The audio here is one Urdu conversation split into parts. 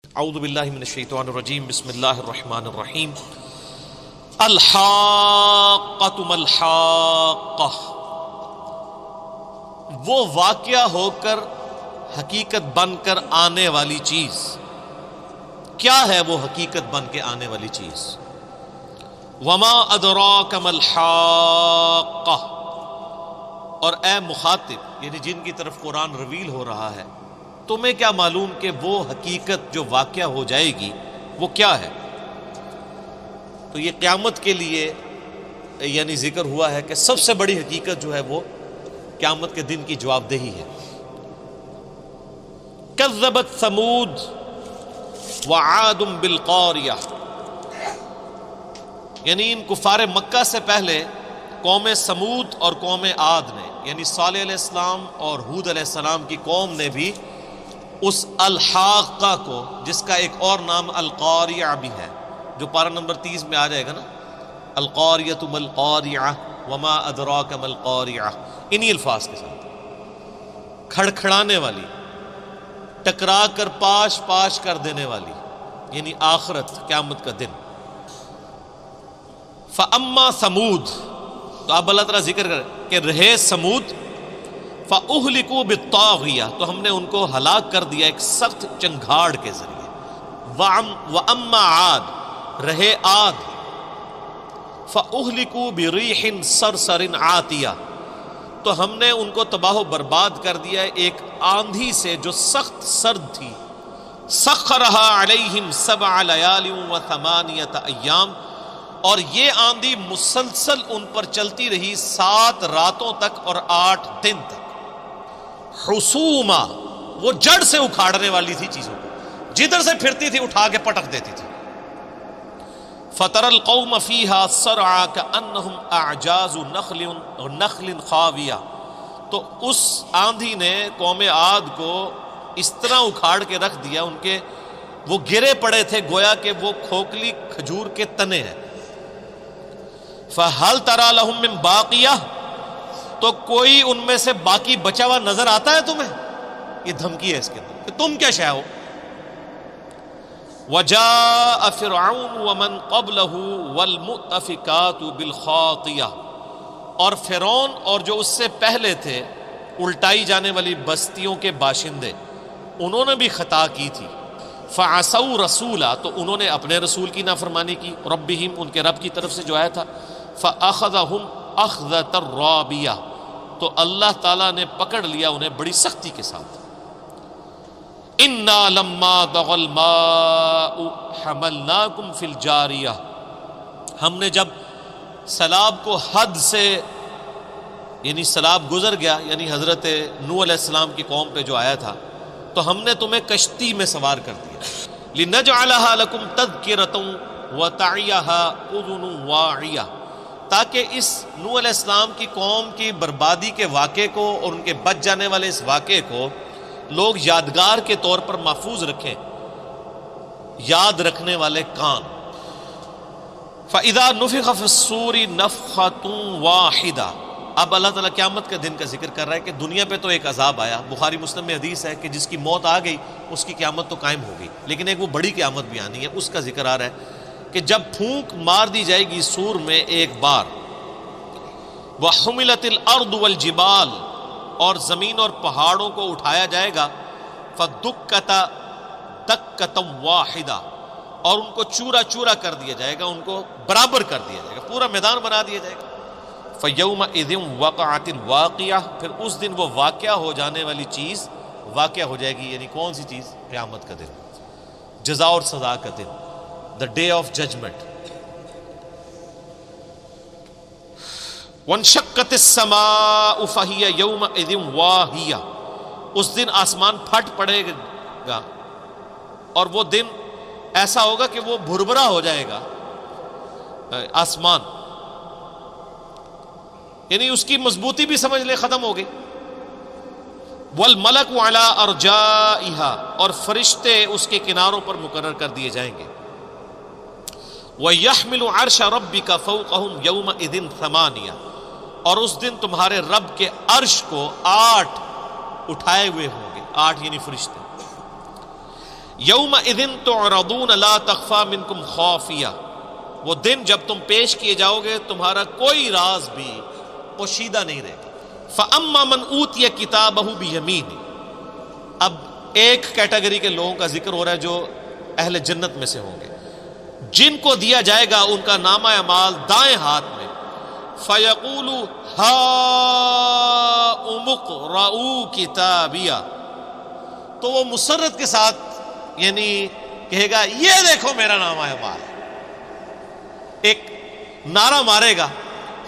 اعوذ باللہ من الشیطان الرجیم بسم اللہ الرحمن الرحیم الحاقۃ ما الحاقہ، وہ واقعہ ہو کر حقیقت بن کر آنے والی چیز کیا ہے؟ وہ حقیقت بن کے آنے والی چیز وما ادراک ما الحاقہ، اور اے مخاطب یعنی جن کی طرف قرآن رویل ہو رہا ہے، تمہیں کیا معلوم کہ وہ حقیقت جو واقعہ ہو جائے گی وہ کیا ہے؟ تو یہ قیامت کے لیے یعنی ذکر ہوا ہے کہ سب سے بڑی حقیقت جو ہے وہ قیامت کے دن کی جواب دہی ہے۔ کذبت ثمود وعاد بالقاریہ، یعنی ان کفار مکہ سے پہلے قوم سمود اور قوم عاد نے، یعنی صالح علیہ السلام اور ہود علیہ السلام کی قوم نے بھی اس الحاقہ کو، جس کا ایک اور نام القاریہ بھی ہے، جو پارہ نمبر 30 میں آ جائے گا نا، القاریۃ ما القاریہ وما ادراک ما القاریہ، انہی الفاظ کے ساتھ کھڑکھڑانے والی، ٹکرا کر پاش پاش کر دینے والی، یعنی آخرت، قیامت کا دن۔ فاما ثمود، تو اب اللہ تعالیٰ ذکر کر کہ رہے سمود، فَأُهْلِكُوا بِالطَّاغِيَةِ، تو ہم نے ان کو ہلاک کر دیا ایک سخت چنگھاڑ کے ذریعے۔ وَأَمَّا عَاد، رہے عاد، فَأُهْلِكُوا بِرِيحٍ صَرْصَرٍ عَاتِيَةٍ، تو ہم نے ان کو تباہ و برباد کر دیا ایک آندھی سے جو سخت سرد تھی۔ سَخَّرَهَا عَلَيْهِمْ 7 لَيَالٍ و8 أَيَّامٍ، اور یہ آندھی مسلسل ان پر چلتی رہی 7 راتوں تک اور 8 دن تک۔ حسوما، وہ جڑ سے اکھاڑنے والی تھی چیزوں کو، جدھر سے پھرتی تھی اٹھا کے پٹک دیتی تھی۔ فَتَرَى الْقَوْمَ فِيهَا صَرْعَىٰ كَأَنَّهُمْ أَعْجَازُ نَخْلٍ خَاوِيَةٍ، تو اس آندھی نے قوم عاد کو اس طرح اکھاڑ کے رکھ دیا، ان کے وہ گرے پڑے تھے گویا کہ وہ کھوکھلی کھجور کے تنے ہیں۔ فَهَلْ تَرَىٰ لَهُم مِّن بَاقِيَةٍ، تو کوئی ان میں سے باقی بچا ہوا نظر آتا ہے تمہیں؟ یہ دھمکی ہے اس کے اندر کہ تم کیا شے ہو۔ وَجَاءَ فِرْعَوْنُ وَمَنْ قَبْلَهُ وَالْمُؤْتَفِكَاتُ بِالْخَاطِيَةِ، اور فرعون اور جو اس سے پہلے تھے الٹائی جانے والی بستیوں کے باشندے، انہوں نے بھی خطا کی تھی۔ فَعَصَوْا رَسُولًا، تو انہوں نے اپنے رسول کی نافرمانی کی، ربہم، ان کے رب کی طرف سے جو آیا تھا۔ فَأَخَذَهُمْ أَخْذَةً رَّابِيَةً، تو اللہ تعالیٰ نے پکڑ لیا انہیں بڑی سختی کے ساتھ۔ اِنَّا لَمَّا طَغَى الْمَاءُ حَمَلْنَاكُمْ فِي الْجَارِيَةِ، ہم نے جب سیلاب کو حد سے، یعنی سیلاب گزر گیا، یعنی حضرت نوح علیہ السلام کی قوم پہ جو آیا تھا، تو ہم نے تمہیں کشتی میں سوار کر دیا۔ لِنَجْعَلَهَا لَكُمْ تَذْكِرَةً وَتَعِيَهَا أُذُنٌ وَاعِيَةٌ، تاکہ اس نوح علیہ السلام کی قوم کی بربادی کے واقعے کو اور ان کے بچ جانے والے اس واقعے کو لوگ یادگار کے طور پر محفوظ رکھیں، یاد رکھنے والے کان۔ فَإِذَا نُفِخَ فِي الصُّورِ نَفْخَةٌ وَاحِدَةٌ، اب اللہ تعالیٰ قیامت کے دن کا ذکر کر رہا ہے کہ دنیا پہ تو ایک عذاب آیا، بخاری مسلم میں حدیث ہے کہ جس کی موت آ گئی اس کی قیامت تو قائم ہو گئی، لیکن ایک وہ بڑی قیامت بھی آنی ہے، اس کا ذکر آ رہا ہے کہ جب پھونک مار دی جائے گی سور میں ایک بار، وَحُمِلَتِ الْأَرْضُ وَالْجِبَالُ، اور زمین اور پہاڑوں کو اٹھایا جائے گا، فَدُكَّتَ دَكَّةً وَاحِدَةً، اور ان کو چورا چورا کر دیا جائے گا، ان کو برابر کر دیا جائے گا، پورا میدان بنا دیا جائے گا۔ فَيَوْمَئِذٍ وَقَعَتِ الْوَاقِعَةُ، پھر اس دن وہ واقعہ ہو جانے والی چیز واقعہ ہو جائے گی، یعنی کون سی چیز؟ قیامت کا دن، جزا اور سزا کا دن، the day of judgment۔ وَانشَقَّتِ السَّمَاءُ فَهِيَ يَوْمَئِذٍ وَاهِيَةٌ، اس دن آسمان پھٹ پڑے گا، اور وہ دن ایسا ہوگا کہ وہ بھربھرا ہو جائے گا آسمان، یعنی اس کی مضبوطی بھی سمجھ لے ختم ہو گئی۔ وَالْمَلَكُ عَلَىٰ أَرْجَائِهَا، اور فرشتے اس کے کناروں پر مقرر کر دیے جائیں گے۔ وَيَحْمِلُ عَرْشَ رَبِّكَ فَوْقَهُمْ يَوْمَئِذٍ ثَمَانِيَةٌ، اور اس دن تمہارے رب کے عرش کو 8 اٹھائے ہوئے ہوں گے، 8 یعنی فرشتے۔ یومئذ تعرضون لا تخفی منکم خافیہ، وہ دن جب تم پیش کیے جاؤ گے تمہارا کوئی راز بھی پوشیدہ نہیں رہے گا۔ فَأَمَّا مَنْ أُوتِيَ كِتَابَهُ بِيَمِينِهِ، اب ایک کیٹیگری کے لوگوں کا ذکر ہو رہا ہے جو اہل جنت میں سے ہوں گے، جن کو دیا جائے گا ان کا نامہ اعمال دائیں ہاتھ میں، فَيَقُولُ هَاؤُمُ اقْرَءُوا كِتَابِيَهْ، تو وہ مسرت کے ساتھ یعنی کہے گا یہ دیکھو میرا نامہ اعمال، ایک نعرہ مارے گا،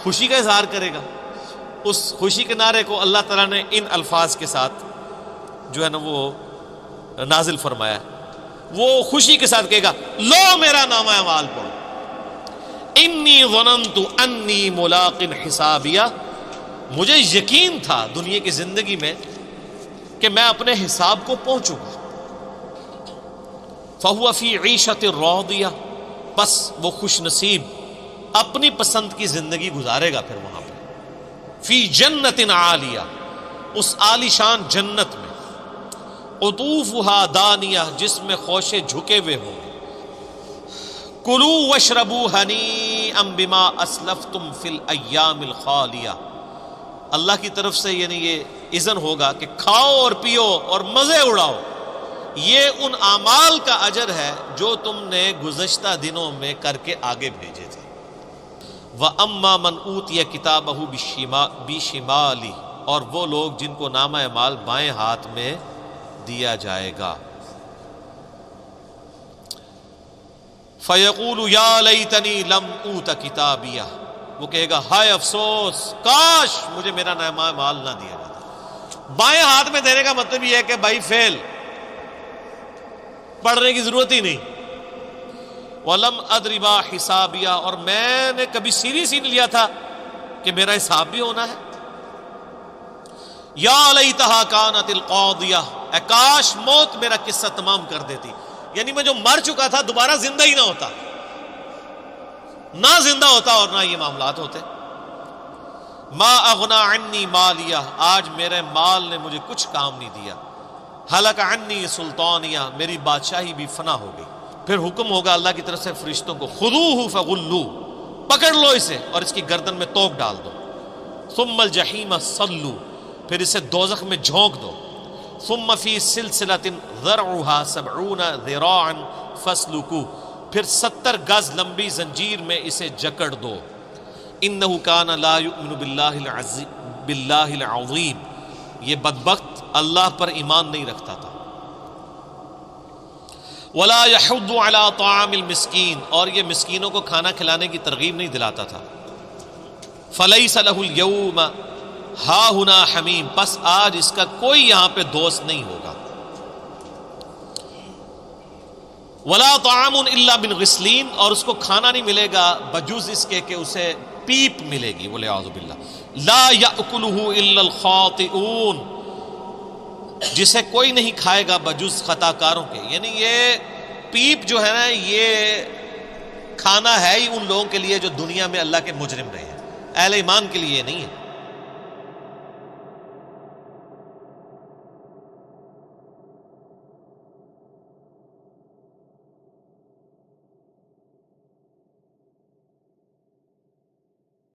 خوشی کا اظہار کرے گا۔ اس خوشی کے نعرے کو اللہ تعالیٰ نے ان الفاظ کے ساتھ جو ہے نا وہ نازل فرمایا ہے، وہ خوشی کے ساتھ کہے گا لو میرا نامہ اعمال پڑھو، انی ظننت انی ملاق حسابیہ، مجھے یقین تھا دنیا کی زندگی میں کہ میں اپنے حساب کو پہنچوں گا۔ فہو فی عیشۃ راضیہ، بس وہ خوش نصیب اپنی پسند کی زندگی گزارے گا پھر وہاں پہ، فی جنت عالیہ، اس عالی شان جنت میں، قطوفها دانیہ، جس میں خوشے جھکے ہوئے ہوں گے، کلوا واشربوا ہنیئا بما اسلفتم فی الایام الخالیہ، اللہ کی طرف سے یعنی یہ اذن ہوگا کہ کھاؤ اور پیو اور مزے اڑاؤ، یہ ان اعمال کا اجر ہے جو تم نے گزشتہ دنوں میں کر کے آگے بھیجے تھے۔ وَأَمَّا مَنْ أُوتِيَ كِتَابَهُ بِشِمَالِهِ، اور وہ لوگ جن کو نامہ اعمال بائیں ہاتھ میں دیا جائے گا، فَيَقُولُ يَا لَيْتَنِي لَمْ أُوتَ كِتَابِيَهْ، وہ کہے گا ہائے افسوس، کاش مجھے میرا نامہ اعمال نہ دیا جاتا۔ بائیں ہاتھ میں دینے کا مطلب یہ ہے کہ بھائی فیل، پڑھنے کی ضرورت ہی نہیں۔ وَلَمْ أَدْرِ مَا حِسَابِيَهْ، اور میں نے کبھی سیریس ہی نہیں لیا تھا کہ میرا حساب بھی ہونا ہے۔ یا لیتہا کانت القاضیہ، اے کاش موت میرا قصہ تمام کر دیتی، یعنی میں جو مر چکا تھا دوبارہ زندہ ہی نہ ہوتا، نہ زندہ ہوتا اور نہ یہ معاملات ہوتے۔ ما اغنا عنی مالیہ، آج میرے مال نے مجھے کچھ کام نہیں دیا۔ ہلک عنی سلطانیہ، میری بادشاہی بھی فنا ہو گئی۔ پھر حکم ہوگا اللہ کی طرف سے فرشتوں کو، خذوہ فغلوہ، پکڑ لو اسے اور اس کی گردن میں توق ڈال دو، ثم الجحیم صلوا، پھر اسے دوزخ میں جھونک دو، ثم فی سلسلۃ ذرعها 70 ذراعا فاسلکوہ، پھر 70 گز لمبی زنجیر میں اسے جکڑ دو، انہ کان لا یؤمن باللہ العظیم، یہ بدبخت اللہ پر ایمان نہیں رکھتا تھا۔ ولا یحض علی طعام المسکین، اور یہ مسکینوں کو کھانا کھلانے کی ترغیب نہیں دلاتا تھا۔ فلیس لہ اليوم ہاہنا حمیم، پس آج اس کا کوئی یہاں پہ دوست نہیں ہوگا۔ ولا طعام الا من غسلین، اور اس کو کھانا نہیں ملے گا بجز اس کے کہ اسے پیپ ملے گی، والعیاذ باللہ۔ لا یأکلہ الا الخاطئون، جسے کوئی نہیں کھائے گا بجز خطا کاروں کے، یعنی یہ پیپ جو ہے نا یہ کھانا ہے ہی ان لوگوں کے لیے جو دنیا میں اللہ کے مجرم رہے ہیں، اہل ایمان کے لیے نہیں ہے۔